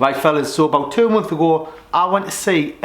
Right fellas, so about 2 months ago I went to see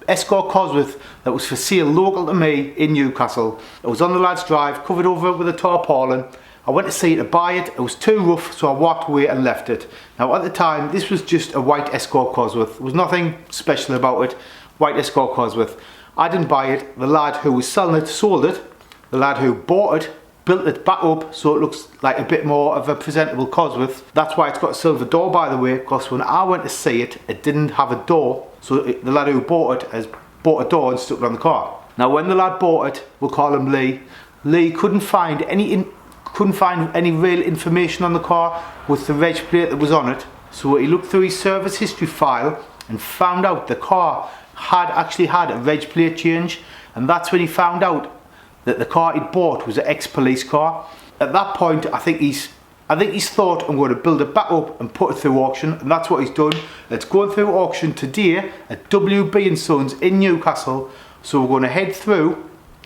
Escort Cosworth that was for sale local to me in Newcastle. It was on the lads' drive, covered over with a tarpaulin. I went to see it to buy it. It was too rough, so I walked away and left it. Now at the time this was just a white Escort Cosworth. There was nothing special about it. White Escort Cosworth. I didn't buy it. The lad who was selling it sold it. The lad who bought it built it back up so it looks like a bit more of a presentable Cosworth. That's why it's got a silver door, by the way, because when I went to see it, it didn't have a door. So the lad who bought it has bought a door and stuck it on the car. Now when the lad bought it, we'll call him Lee. Lee couldn't find any real information on the car with the reg plate that was on it. So he looked through his service history file and found out the car had actually had a reg plate change, and that's when he found out that the car he'd bought was an ex-police car. At that point, I think he's thought, I'm going to build it back up and put it through auction, and that's what he's done. It's going through auction today at WB & Sons in Newcastle. So we're going to head through,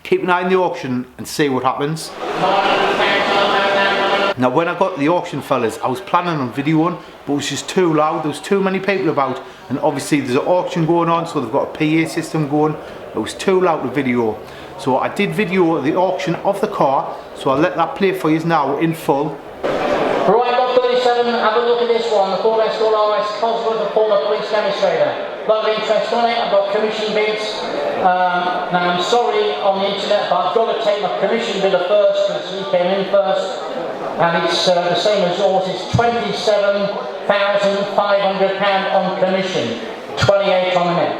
keep an eye on the auction and see what happens. Now when I got to the auction fellas, I was planning on videoing, but it was just too loud. There was too many people about, and obviously there's an auction going on, so they've got a PA system going. It was too loud to video. So I did video the auction of the car, so I'll let that play for you now in full. Right, lot 37, have a look at this one. The Ford Escort RS Cosworth, a former police demonstrator. Lot of interest on it, I've got commission bids. Now I'm sorry on the internet, but I've got to take my commission bidder first because he came in first. And it's the same as yours, it's £27,500 on commission. 28 on the net.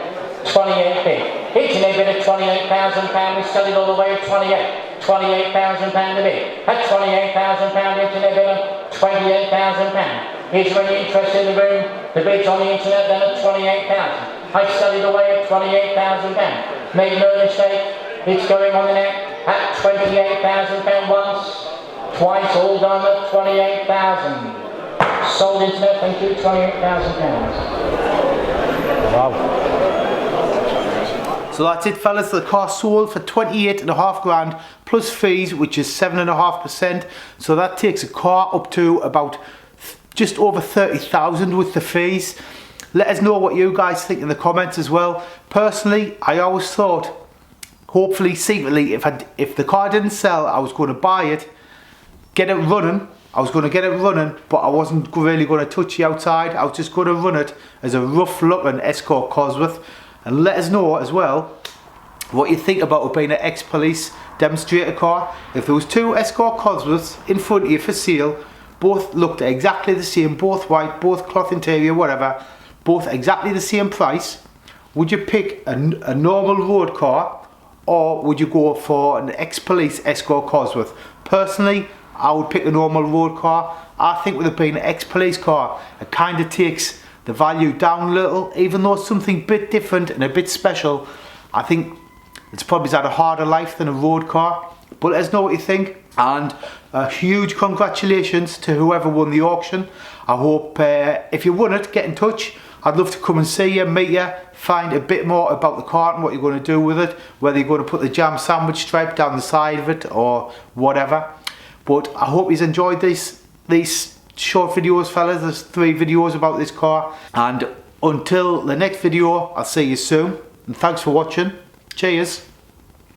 28 bid. Each and every bid of £28,000, we sell it all the way at 28. £28,000 a bid. At £28,000 each and every bid of £28,000. Is there any interest in the room? The bid's on the internet then at £28,000. I sell it away at £28,000. Make no mistake, it's going on the net at £28,000 once, twice, all done at £28,000. Sold internet, thank you, £28,000. Wow. So that's it fellas, the car sold for 28.5 grand plus fees, which is 7.5%. So that takes a car up to about just over 30,000 with the fees. Let us know what you guys think in the comments as well. Personally, I always thought, hopefully secretly, if the car didn't sell, I was going to buy it, get it running. I was going to get it running, but I wasn't really going to touch the outside. I was just going to run it as a rough looking Escort Cosworth. And let us know as well what you think about it being an ex-police demonstrator car. If there was two Escort Cosworths in front of you for sale, both looked exactly the same, both white, both cloth interior, whatever, both exactly the same price, would you pick a normal road car or would you go for an ex-police Escort Cosworth? Personally, I would pick a normal road car. I think with it being an ex-police car, it kind of takes the value down a little, even though it's something a bit different and a bit special. I think it's probably had a harder life than a road car, but let us know what you think. And a huge congratulations to whoever won the auction. I hope if you won it, get in touch. I'd love to come and see you, meet you, find a bit more about the car and what you're going to do with it, whether you're going to put the jam sandwich stripe down the side of it or whatever. But I hope you've enjoyed these short videos fellas. There's 3 videos about this car, and until the next video I'll see you soon, and thanks for watching. Cheers.